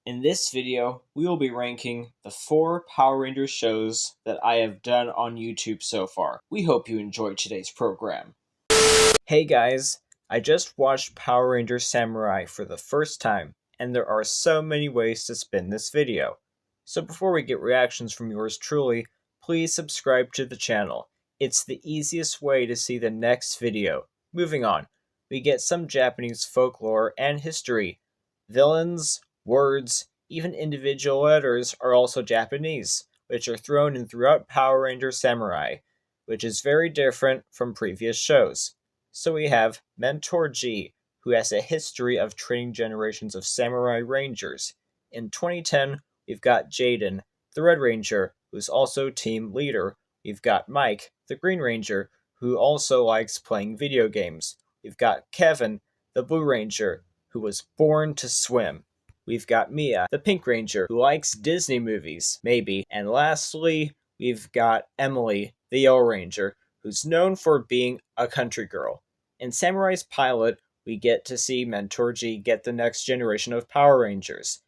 In this video, we will be ranking the 4 Power Rangers shows that I have done on YouTube so far. We hope you enjoyed today's program. Hey guys, I just watched Power Rangers Samurai for the first time, and there are so many ways to spin this video. So before we get reactions from yours truly, please subscribe to the channel. It's the easiest way to see the next video. Moving on, we get some Japanese folklore and history. Villains, words, even individual letters are also Japanese, which are thrown in throughout Power Rangers Samurai, which is very different from previous shows. So we have Mentor G, who has a history of training generations of Samurai Rangers. In 2010, we've got Jaden, the Red Ranger, who's also team leader. We've got Mike, the Green Ranger, who also likes playing video games. We've got Kevin, the Blue Ranger, who was born to swim. We've got Mia, the Pink Ranger, who likes Disney movies, maybe. And lastly, we've got Emily, the Yellow Ranger, who's known for being a country girl. In Samurai's pilot, we get to see Mentor G get the next generation of Power Rangers.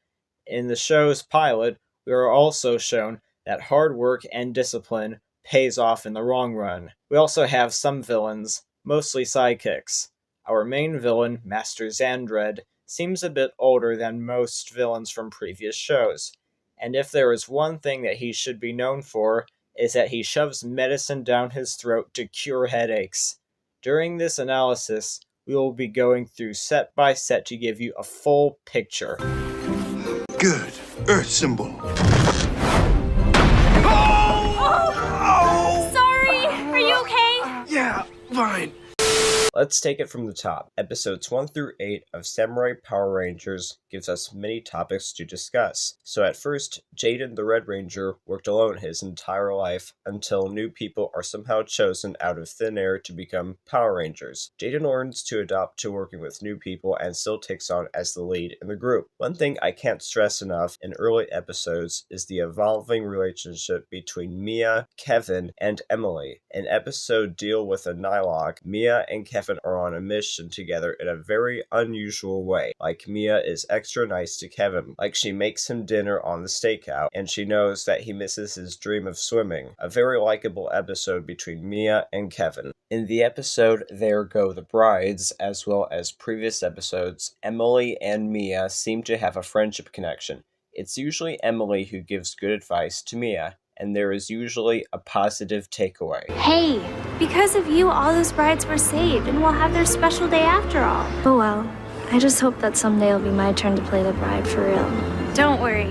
In the show's pilot, we are also shown that hard work and discipline pays off in the long run. We also have some villains, mostly sidekicks. Our main villain, Master Xandred, seems a bit older than most villains from previous shows. And if there is one thing that he should be known for, is that he shoves medicine down his throat to cure headaches. During this analysis, we will be going through set by set to give you a full picture. Good. Earth symbol. Oh! Sorry! Are you okay? Yeah, fine. Let's take it from the top. Episodes 1 through 8 of Samurai Power Rangers gives us many topics to discuss. So at first, Jaden the Red Ranger worked alone his entire life until new people are somehow chosen out of thin air to become Power Rangers. Jaden learns to adapt to working with new people and still takes on as the lead in the group. One thing I can't stress enough in early episodes is the evolving relationship between Mia, Kevin, and Emily. In episode Deal with a Nylok, Mia and Kevin are on a mission together in a very unusual way. Like Mia is extra nice to Kevin, like she makes him dinner on the stakeout, and she knows that he misses his dream of swimming. A very likable episode between Mia and Kevin. In the episode There Go the Brides, as well as previous episodes, Emily and Mia seem to have a friendship connection. It's usually Emily who gives good advice to Mia, and there is usually a positive takeaway. Hey, because of you, all those brides were saved, and we'll have their special day after all. Oh well, I just hope that someday it'll be my turn to play the bride for real. Don't worry.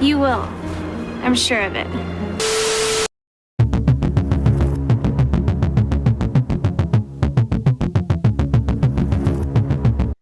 You will. I'm sure of it.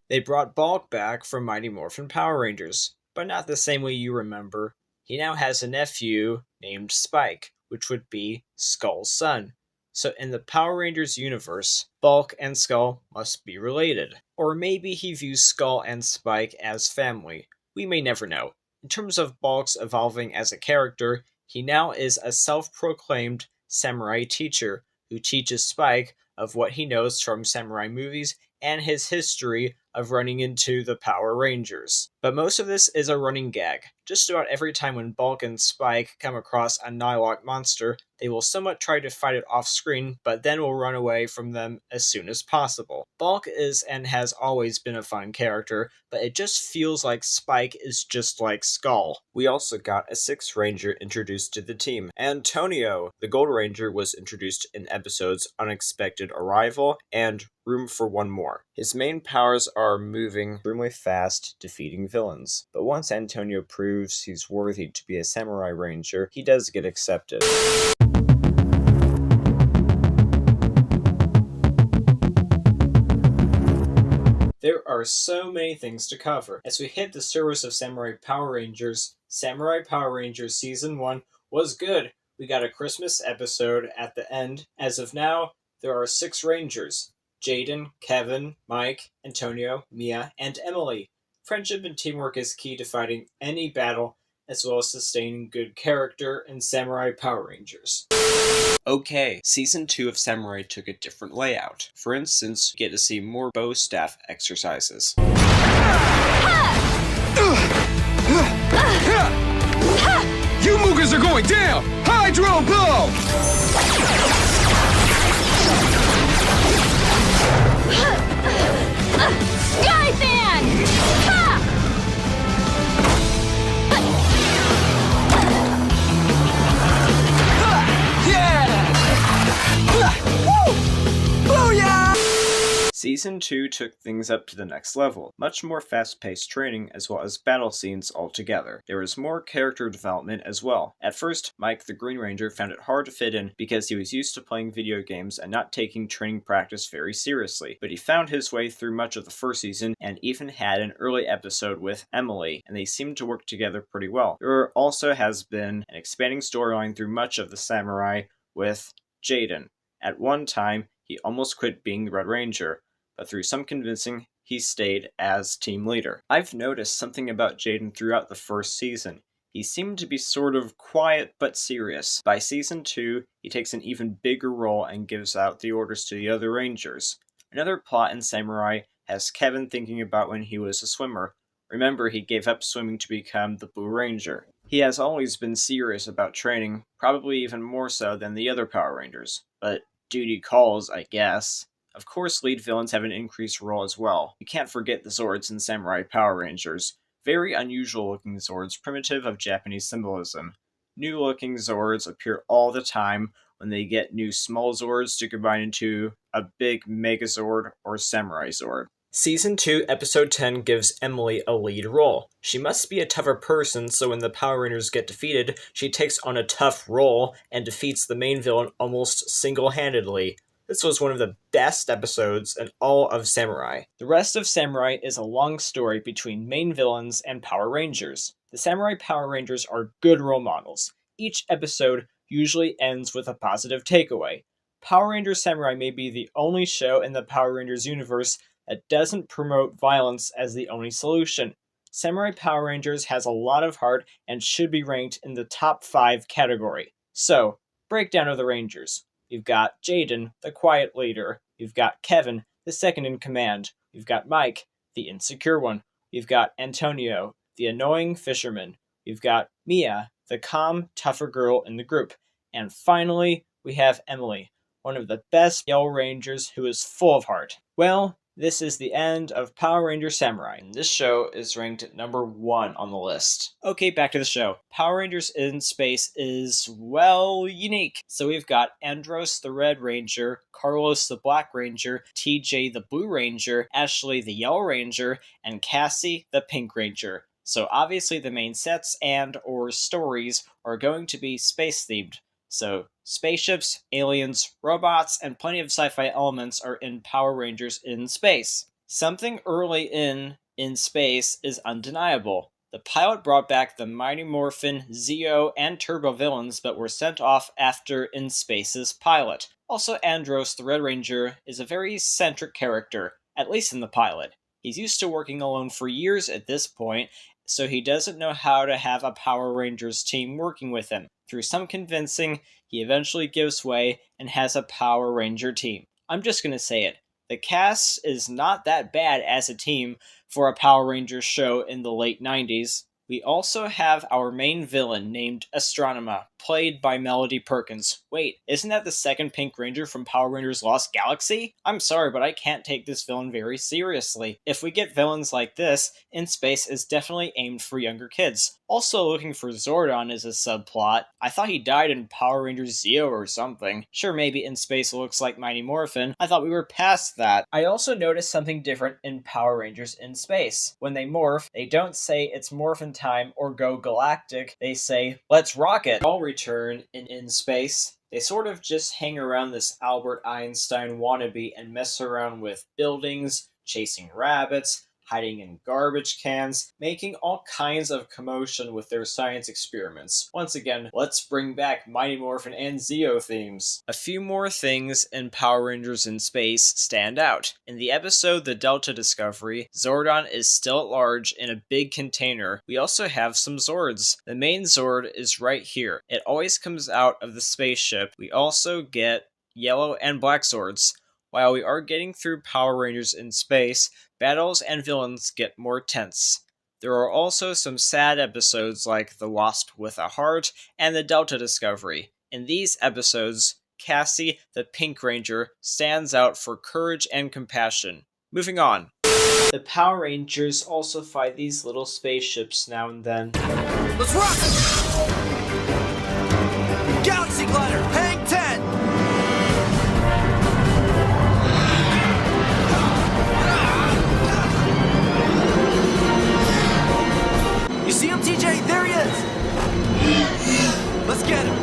They brought Bulk back from Mighty Morphin Power Rangers, but not the same way you remember. He now has a nephew named Spike, which would be Skull's son. So in the Power Rangers universe, Bulk and Skull must be related. Or maybe he views Skull and Spike as family. We may never know. In terms of Bulk's evolving as a character, he now is a self-proclaimed samurai teacher who teaches Spike of what he knows from samurai movies and his history of running into the Power Rangers. But most of this is a running gag. Just about every time when Bulk and Spike come across a Nylok monster, they will somewhat try to fight it off screen, but then will run away from them as soon as possible. Bulk is and has always been a fun character, but it just feels like Spike is just like Skull. We also got a 6th Ranger introduced to the team. Antonio, the Gold Ranger, was introduced in episodes Unexpected Arrival and Room for One More. His main powers are moving extremely fast, defeating villains. But once Antonio proves he's worthy to be a Samurai Ranger, he does get accepted. There are so many things to cover. As we hit the surface of Samurai Power Rangers, Samurai Power Rangers Season 1 was good. We got a Christmas episode at the end. As of now, there are 6 Rangers: Jaden, Kevin, Mike, Antonio, Mia, and Emily. Friendship and teamwork is key to fighting any battle, as well as sustaining good character in Samurai Power Rangers. Okay, Season 2 of Samurai took a different layout. For instance, you get to see more bow staff exercises. Hydro Blow! Sky Fan! Ha! Season 2 took things up to the next level, much more fast-paced training as well as battle scenes altogether. There was more character development as well. At first, Mike the Green Ranger found it hard to fit in because he was used to playing video games and not taking training practice very seriously, but he found his way through much of the first season and even had an early episode with Emily, and they seemed to work together pretty well. There also has been an expanding storyline through much of the Samurai with Jaden. At one time, he almost quit being the Red Ranger, but through some convincing, he stayed as team leader. I've noticed something about Jaden throughout the first season. He seemed to be sort of quiet but serious. By season 2, he takes an even bigger role and gives out the orders to the other Rangers. Another plot in Samurai has Kevin thinking about when he was a swimmer. Remember, he gave up swimming to become the Blue Ranger. He has always been serious about training, probably even more so than the other Power Rangers. But duty calls, I guess. Of course, lead villains have an increased role as well. You can't forget the Zords in Samurai Power Rangers. Very unusual looking Zords, primitive of Japanese symbolism. New looking Zords appear all the time when they get new small Zords to combine into a big Megazord or Samurai Zord. Season 2, Episode 10 gives Emily a lead role. She must be a tougher person, so when the Power Rangers get defeated, she takes on a tough role and defeats the main villain almost single-handedly. This was one of the best episodes in all of Samurai. The rest of Samurai is a long story between main villains and Power Rangers. The Samurai Power Rangers are good role models. Each episode usually ends with a positive takeaway. Power Rangers Samurai may be the only show in the Power Rangers universe that doesn't promote violence as the only solution. Samurai Power Rangers has a lot of heart and should be ranked in the top 5 category. So, breakdown of the Rangers. You've got Jaden, the quiet leader. You've got Kevin, the second in command. You've got Mike, the insecure one. You've got Antonio, the annoying fisherman. You've got Mia, the calm, tougher girl in the group. And finally, we have Emily, one of the best Yellow Rangers who is full of heart. Well, this is the end of Power Ranger Samurai. This show is ranked at number 1 on the list. Okay, back to the show. Power Rangers in Space is, well, unique. So we've got Andros the Red Ranger, Carlos the Black Ranger, TJ the Blue Ranger, Ashley the Yellow Ranger, and Cassie the Pink Ranger. So obviously the main sets and or stories are going to be space-themed. So, spaceships, aliens, robots, and plenty of sci-fi elements are in Power Rangers in Space. Something early in Space is undeniable. The pilot brought back the Mighty Morphin, Zeo, and Turbo villains but were sent off after In Space's pilot. Also, Andros, the Red Ranger, is a very eccentric character, at least in the pilot. He's used to working alone for years at this point, so he doesn't know how to have a Power Rangers team working with him. Through some convincing, he eventually gives way and has a Power Ranger team. I'm just gonna say it. The cast is not that bad as a team for a Power Rangers show in the late 90s. We also have our main villain named Astronema, played by Melody Perkins. Wait, isn't that the second Pink Ranger from Power Rangers Lost Galaxy? I'm sorry, but I can't take this villain very seriously. If we get villains like this, In Space is definitely aimed for younger kids. Also looking for Zordon is a subplot. I thought he died in Power Rangers Zeo or something. Sure, maybe In Space looks like Mighty Morphin. I thought we were past that. I also noticed something different in Power Rangers in Space. When they morph, they don't say it's morphin time or go galactic. They say, let's rock it. All return in Space. They sort of just hang around this Albert Einstein wannabe and mess around with buildings, chasing rabbits, hiding in garbage cans, making all kinds of commotion with their science experiments. Once again, let's bring back Mighty Morphin and Zeo themes. A few more things in Power Rangers in Space stand out. In the episode The Delta Discovery, Zordon is still at large in a big container. We also have some Zords. The main Zord is right here. It always comes out of the spaceship. We also get yellow and black Zords. While we are getting through Power Rangers in Space, battles and villains get more tense. There are also some sad episodes like The Wasp with a Heart and The Delta Discovery. In these episodes, Cassie, the Pink Ranger, stands out for courage and compassion. Moving on. The Power Rangers also fight these little spaceships now and then. Let's rock! Galaxy Glider, hang 10! You see him, TJ? There he is! Let's get him!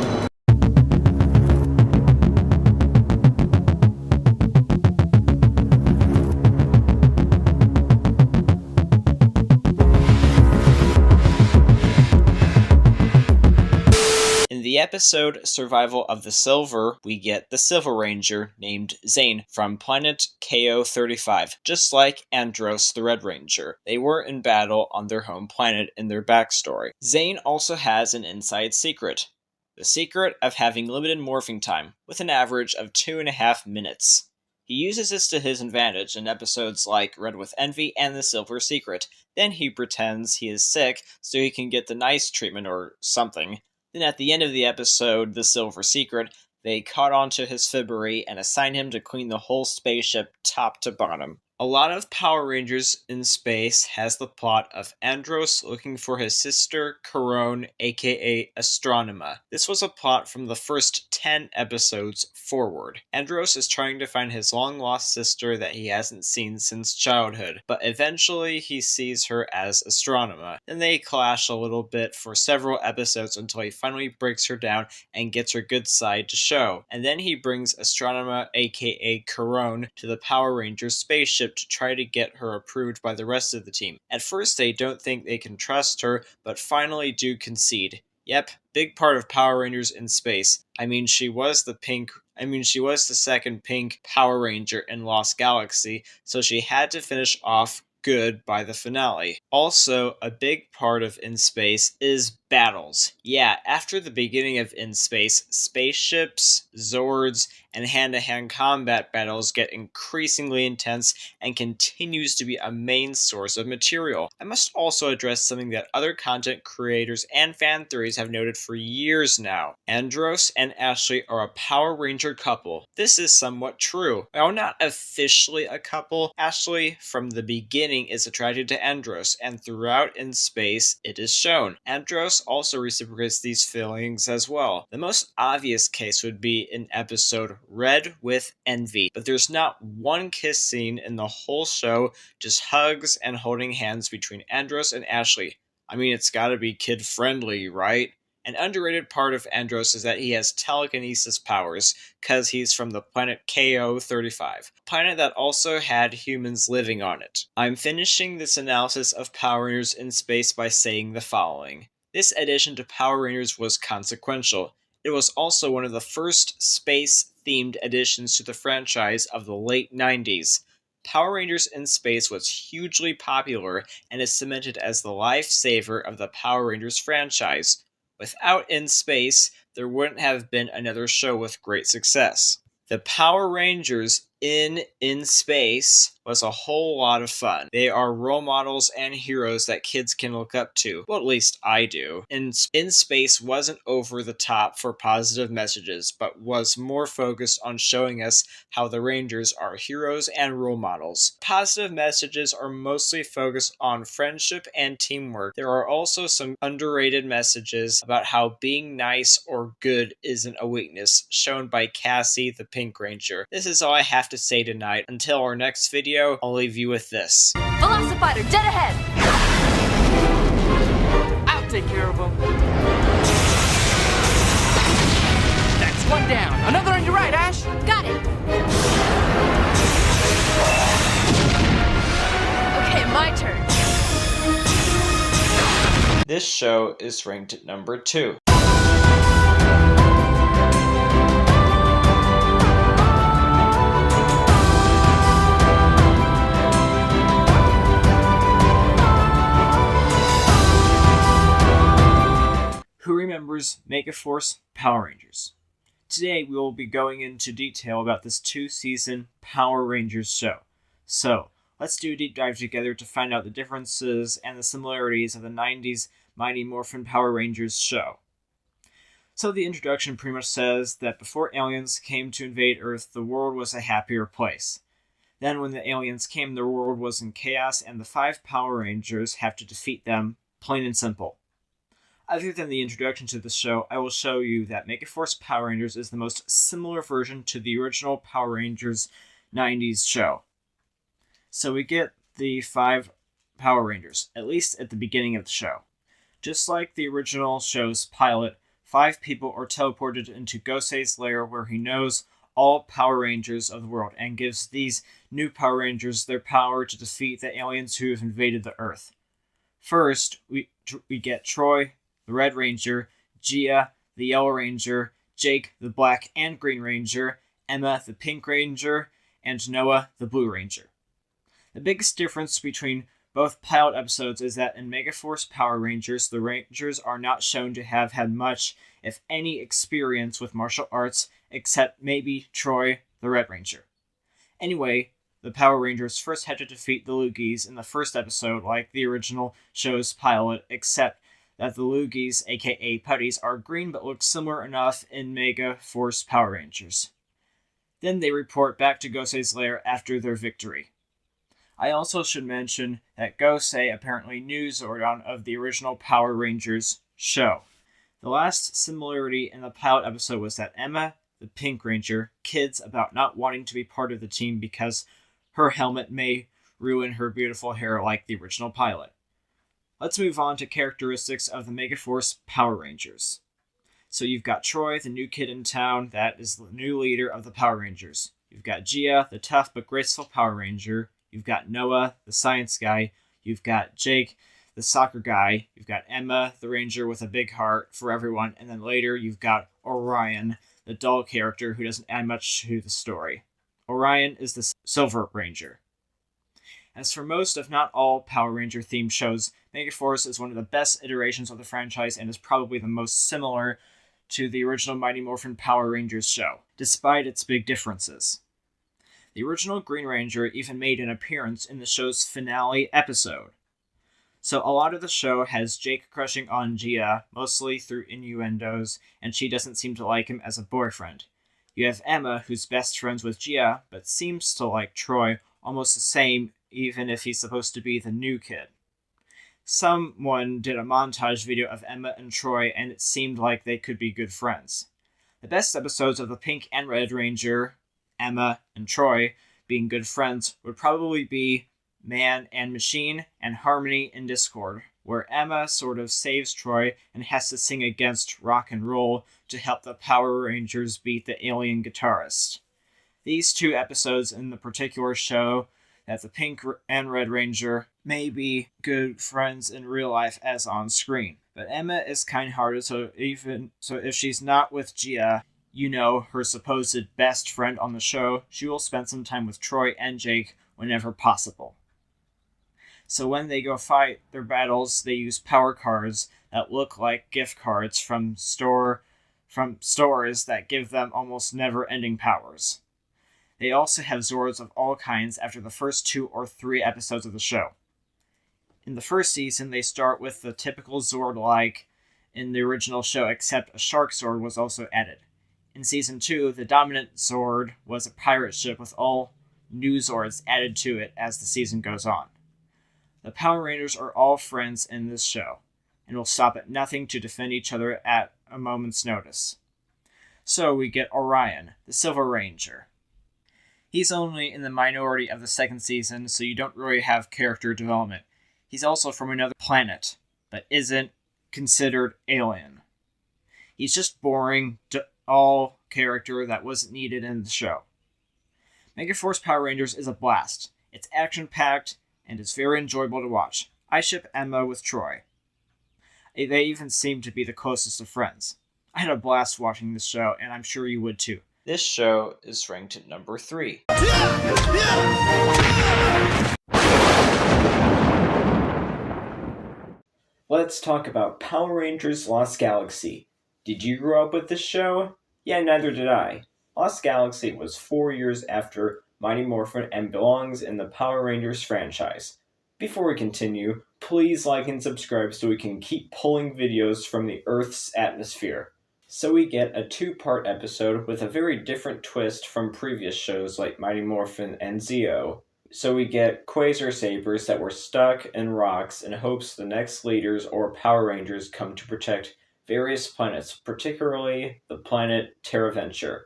In the episode Survival of the Silver, we get the Silver Ranger named Zane from planet KO-35, just like Andros the Red Ranger. They were in battle on their home planet in their backstory. Zane also has an inside secret. The secret of having limited morphing time, with an average of 2.5 minutes. He uses this to his advantage in episodes like Red with Envy and The Silver Secret. Then he pretends he is sick so he can get the nice treatment or something. Then at the end of the episode, The Silver Secret, they caught onto his fibbery and assign him to clean the whole spaceship top to bottom. A lot of Power Rangers in Space has the plot of Andros looking for his sister, Corone, aka Astronema. This was a plot from the first 10 episodes forward. Andros is trying to find his long-lost sister that he hasn't seen since childhood, but eventually he sees her as Astronema. Then they clash a little bit for several episodes until he finally breaks her down and gets her good side to show. And then he brings Astronema, aka Corone, to the Power Rangers spaceship to try to get her approved by the rest of the team. At first they don't think they can trust her, but finally do concede. Yep, big part of Power Rangers in Space. She was the second pink Power Ranger in Lost Galaxy, so she had to finish off good by the finale. Also, a big part of In Space is battles. Yeah, after the beginning of In Space, spaceships, Zords, and hand-to-hand combat battles get increasingly intense and continues to be a main source of material. I must also address something that other content creators and fan theories have noted for years now. Andros and Ashley are a Power Ranger couple. This is somewhat true. While not officially a couple, Ashley from the beginning is attracted to Andros, and throughout In Space it is shown. Andros also reciprocates these feelings as well. The most obvious case would be in episode Red with Envy, but there's not one kiss scene in the whole show, just hugs and holding hands between Andros and Ashley. It's gotta be kid-friendly, right? An underrated part of Andros is that he has telekinesis powers, cause he's from the planet KO-35, a planet that also had humans living on it. I'm finishing this analysis of Power Rangers in Space by saying the following. This addition to Power Rangers was consequential. It was also one of the first space-themed additions to the franchise of the late 90s. Power Rangers in Space was hugely popular and is cemented as the lifesaver of the Power Rangers franchise. Without In Space, there wouldn't have been another show with great success. The Power Rangers in Space was a whole lot of fun. They are role models and heroes that kids can look up to. Well, at least I do. In Space wasn't over the top for positive messages, but was more focused on showing us how the Rangers are heroes and role models. Positive messages are mostly focused on friendship and teamwork. There are also some underrated messages about how being nice or good isn't a weakness, shown by Cassie the Pink Ranger. This is all I have to say tonight. Until our next video, I'll leave you with this. Velocifighter, dead ahead! I'll take care of him. That's one down. Another on your right, Ash. Got it. Okay, my turn. This show is ranked at number 2. Who remembers Megaforce Power Rangers? Today we will be going into detail about this 2-season Power Rangers show. So, let's do a deep dive together to find out the differences and the similarities of the 90s Mighty Morphin Power Rangers show. So the introduction pretty much says that before aliens came to invade Earth, the world was a happier place. Then when the aliens came, the world was in chaos, and the 5 Power Rangers have to defeat them, plain and simple. Other than the introduction to the show, I will show you that Megaforce Power Rangers is the most similar version to the original Power Rangers 90s show. So we get the 5 Power Rangers, at least at the beginning of the show. Just like the original show's pilot, 5 people are teleported into Gosei's lair where he knows all Power Rangers of the world and gives these new Power Rangers their power to defeat the aliens who have invaded the Earth. First, we get Troy, the Red Ranger, Gia, the Yellow Ranger, Jake, the Black and Green Ranger, Emma, the Pink Ranger, and Noah, the Blue Ranger. The biggest difference between both pilot episodes is that in Megaforce Power Rangers, the Rangers are not shown to have had much, if any, experience with martial arts, except maybe Troy, the Red Ranger. Anyway, the Power Rangers first had to defeat the Loogies in the first episode like the original show's pilot, except that the Loogies, aka Putties, are green but look similar enough in Megaforce Power Rangers. Then they report back to Gosei's lair after their victory. I also should mention that Gosei apparently knew Zordon of the original Power Rangers show. The last similarity in the pilot episode was that Emma, the Pink Ranger, kids about not wanting to be part of the team because her helmet may ruin her beautiful hair like the original pilot. Let's move on to characteristics of the Megaforce Power Rangers. So you've got Troy, the new kid in town that is the new leader of the Power Rangers. You've got Gia, the tough but graceful Power Ranger. You've got Noah, the science guy. You've got Jake, the soccer guy. You've got Emma, the ranger with a big heart for everyone. And then later you've got Orion, the dull character who doesn't add much to the story. Orion is the Silver Ranger. As for most, if not all, Power Ranger themed shows, Megaforce is one of the best iterations of the franchise and is probably the most similar to the original Mighty Morphin Power Rangers show, despite its big differences. The original Green Ranger even made an appearance in the show's finale episode. So a lot of the show has Jake crushing on Gia, mostly through innuendos, and she doesn't seem to like him as a boyfriend. You have Emma, who's best friends with Gia, but seems to like Troy almost the same, even if he's supposed to be the new kid. Someone did a montage video of Emma and Troy, and it seemed like they could be good friends. The best episodes of the Pink and Red Ranger, Emma and Troy, being good friends would probably be Man and Machine and Harmony in Discord, where Emma sort of saves Troy and has to sing against rock and roll to help the Power Rangers beat the alien guitarist. These 2 episodes in the particular show that the Pink and Red Ranger may be good friends in real life as on screen. But Emma is kind-hearted, so if she's not with Gia, her supposed best friend on the show, she will spend some time with Troy and Jake whenever possible. So when they go fight their battles, they use power cards that look like gift cards from stores that give them almost never-ending powers. They also have Zords of all kinds after the first 2 or 3 episodes of the show. In the first season, they start with the typical Zord like in the original show, except a Shark Zord was also added. In Season 2, the dominant Zord was a pirate ship with all new Zords added to it as the season goes on. The Power Rangers are all friends in this show, and will stop at nothing to defend each other at a moment's notice. So we get Orion, the Silver Ranger. He's only in the minority of the second season, so you don't really have character development. He's also from another planet, but isn't considered alien. He's just boring, all character that wasn't needed in the show. Megaforce Power Rangers is a blast. It's action-packed, and it's very enjoyable to watch. I ship Emma with Troy. They even seem to be the closest of friends. I had a blast watching this show, and I'm sure you would too. This show is ranked at number 3. Let's talk about Power Rangers Lost Galaxy. Did you grow up with this show? Yeah, neither did I. Lost Galaxy was 4 years after Mighty Morphin and belongs in the Power Rangers franchise. Before we continue, please like and subscribe so we can keep pulling videos from the Earth's atmosphere. So we get a two-part episode with a very different twist from previous shows like Mighty Morphin and Zeo. So we get Quasar Sabers that were stuck in rocks in hopes the next leaders or Power Rangers come to protect various planets, particularly the planet Terraventure.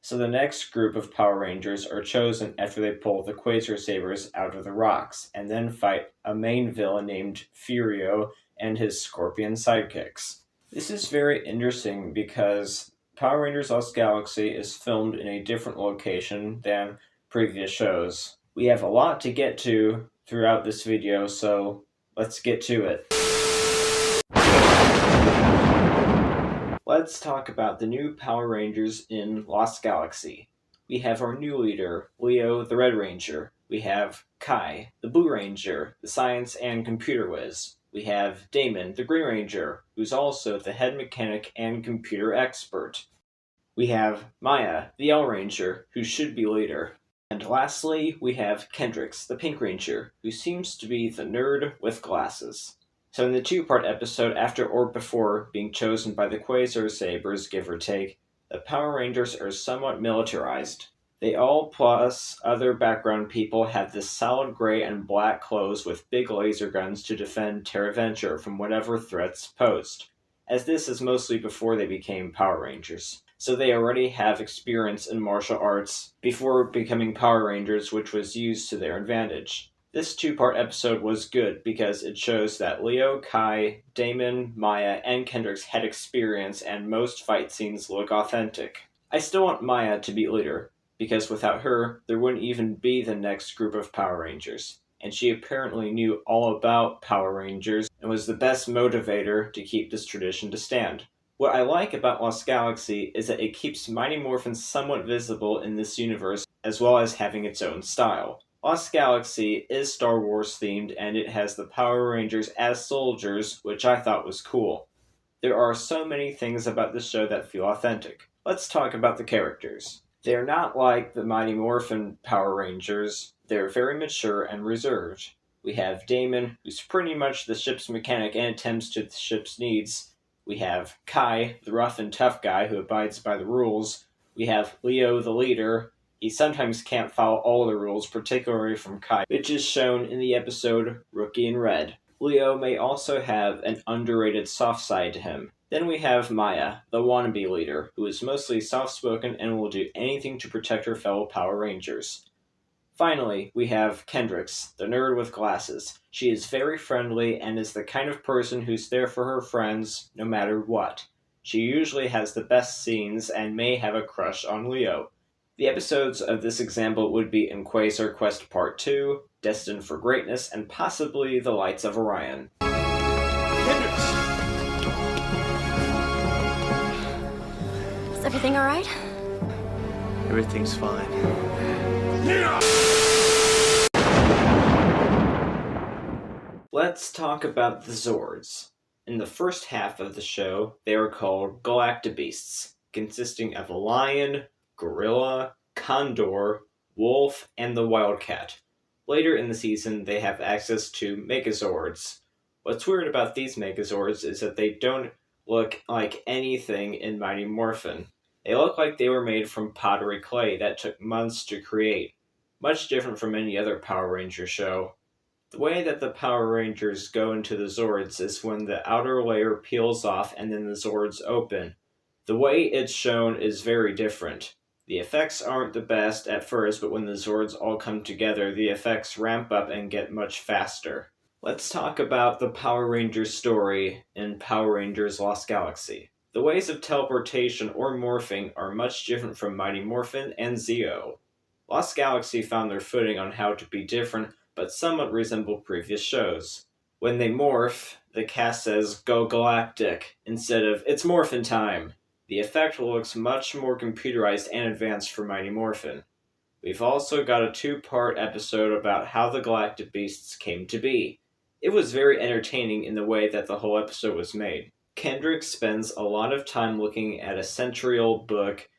So the next group of Power Rangers are chosen after they pull the Quasar Sabers out of the rocks, and then fight a main villain named Furio and his scorpion sidekicks. This is very interesting because Power Rangers Lost Galaxy is filmed in a different location than previous shows. We have a lot to get to throughout this video, so let's get to it. Let's talk about the new Power Rangers in Lost Galaxy. We have our new leader, Leo the Red Ranger. We have Kai, the Blue Ranger, the science and computer whiz. We have Damon, the Green Ranger, who's also the head mechanic and computer expert. We have Maya, the Yellow Ranger, who should be leader. And lastly, we have Kendrix, the Pink Ranger, who seems to be the nerd with glasses. So in the two-part episode after or before being chosen by the Quasar Sabers, give or take, the Power Rangers are somewhat militarized. They all, plus other background people, have this solid gray and black clothes with big laser guns to defend Terraventure from whatever threats posed, as this is mostly before they became Power Rangers. So they already have experience in martial arts before becoming Power Rangers, which was used to their advantage. This two-part episode was good because it shows that Leo, Kai, Damon, Maya, and Kendrix had experience and most fight scenes look authentic. I still want Maya to be leader, because without her, there wouldn't even be the next group of Power Rangers. And she apparently knew all about Power Rangers and was the best motivator to keep this tradition to stand. What I like about Lost Galaxy is that it keeps Mighty Morphin somewhat visible in this universe, as well as having its own style. Lost Galaxy is Star Wars themed, and it has the Power Rangers as soldiers, which I thought was cool. There are so many things about this show that feel authentic. Let's talk about the characters. They're not like the Mighty Morphin Power Rangers. They're very mature and reserved. We have Damon, who's pretty much the ship's mechanic and attends to the ship's needs. We have Kai, the rough and tough guy who abides by the rules. We have Leo, the leader. He sometimes can't follow all the rules, particularly from Kai, which is shown in the episode Rookie in Red. Leo may also have an underrated soft side to him. Then we have Maya, the wannabe leader, who is mostly soft-spoken and will do anything to protect her fellow Power Rangers. Finally, we have Kendrix, the nerd with glasses. She is very friendly and is the kind of person who's there for her friends no matter what. She usually has the best scenes and may have a crush on Leo. The episodes of this example would be in Quasar Quest Part 2, Destined for Greatness, and possibly The Lights of Orion. Kendrix! Is everything all right? Everything's fine. Let's talk about the Zords. In the first half of the show, they are called Galactabeasts, consisting of a lion, gorilla, condor, wolf, and the wildcat. Later in the season, they have access to Megazords. What's weird about these Megazords is that they don't look like anything in Mighty Morphin. They look like they were made from pottery clay that took months to create, much different from any other Power Ranger show. The way that the Power Rangers go into the Zords is when the outer layer peels off and then the Zords open. The way it's shown is very different. The effects aren't the best at first, but when the Zords all come together, the effects ramp up and get much faster. Let's talk about the Power Rangers story in Power Rangers Lost Galaxy. The ways of teleportation or morphing are much different from Mighty Morphin and Zeo. Lost Galaxy found their footing on how to be different, but somewhat resemble previous shows. When they morph, the cast says, "Go Galactic," instead of, "It's Morphin time." The effect looks much more computerized and advanced for Mighty Morphin. We've also got a two-part episode about how the Galactic Beasts came to be. It was very entertaining in the way that the whole episode was made. Kendrick spends a lot of time looking at a century-old book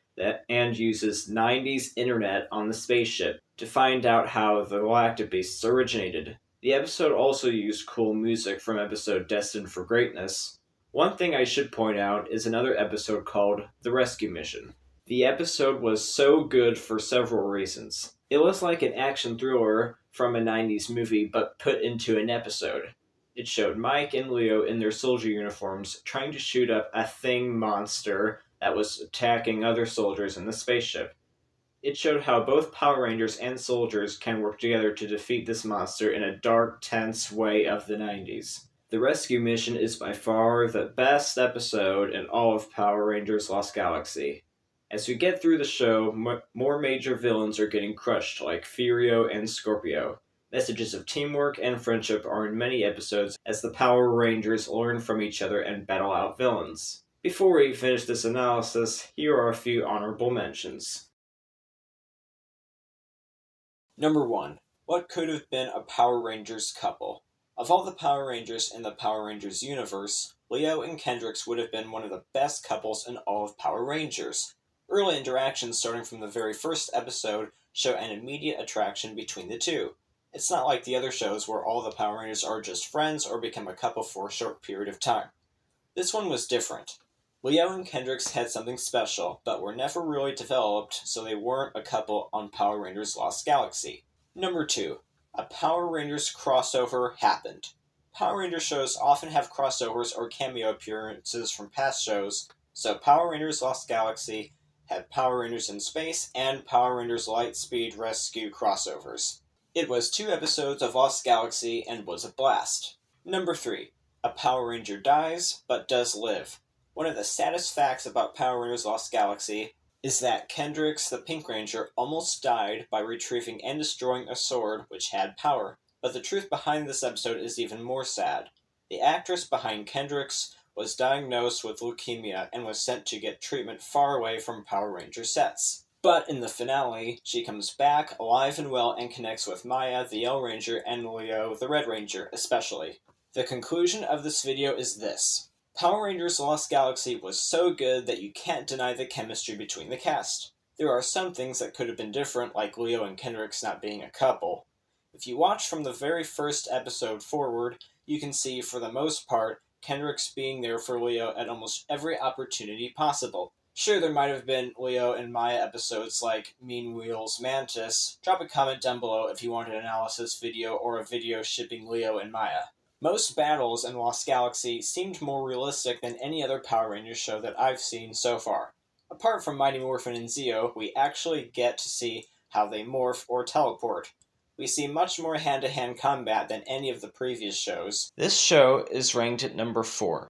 and uses 90s internet on the spaceship to find out how the Galactic Beasts originated. The episode also used cool music from episode Destined for Greatness. One thing I should point out is another episode called The Rescue Mission. The episode was so good for several reasons. It was like an action thriller from a 90s movie but put into an episode. It showed Mike and Leo in their soldier uniforms trying to shoot up a thing monster that was attacking other soldiers in the spaceship. It showed how both Power Rangers and soldiers can work together to defeat this monster in a dark, tense way of the 90s. The rescue mission is by far the best episode in all of Power Rangers Lost Galaxy. As we get through the show, more major villains are getting crushed, like Furio and Scorpio. Messages of teamwork and friendship are in many episodes as the Power Rangers learn from each other and battle out villains. Before we finish this analysis, here are a few honorable mentions. Number 1. What could have been a Power Rangers couple? Of all the Power Rangers in the Power Rangers universe, Leo and Kendrix would have been one of the best couples in all of Power Rangers. Early interactions starting from the very first episode show an immediate attraction between the two. It's not like the other shows where all the Power Rangers are just friends or become a couple for a short period of time. This one was different. Leo and Kendrix had something special, but were never really developed, so they weren't a couple on Power Rangers Lost Galaxy. Number 2. A Power Rangers crossover happened. Power Rangers shows often have crossovers or cameo appearances from past shows, so Power Rangers Lost Galaxy had Power Rangers in Space and Power Rangers Lightspeed Rescue crossovers. It was 2 episodes of Lost Galaxy and was a blast. Number 3. A Power Ranger dies, but does live. One of the saddest facts about Power Rangers Lost Galaxy is that Kendrix, the Pink Ranger, almost died by retrieving and destroying a sword which had power. But the truth behind this episode is even more sad. The actress behind Kendrix was diagnosed with leukemia and was sent to get treatment far away from Power Ranger sets. But in the finale, she comes back alive and well and connects with Maya, the Yellow Ranger, and Leo, the Red Ranger, especially. The conclusion of this video is this. Power Rangers Lost Galaxy was so good that you can't deny the chemistry between the cast. There are some things that could have been different, like Leo and Kendrix not being a couple. If you watch from the very first episode forward, you can see, for the most part, Kendrix being there for Leo at almost every opportunity possible. Sure, there might have been Leo and Maya episodes like Mean Wheels Mantis. Drop a comment down below if you want an analysis video or a video shipping Leo and Maya. Most battles in Lost Galaxy seemed more realistic than any other Power Rangers show that I've seen so far. Apart from Mighty Morphin and Zeo, we actually get to see how they morph or teleport. We see much more hand-to-hand combat than any of the previous shows. This show is ranked at number 4.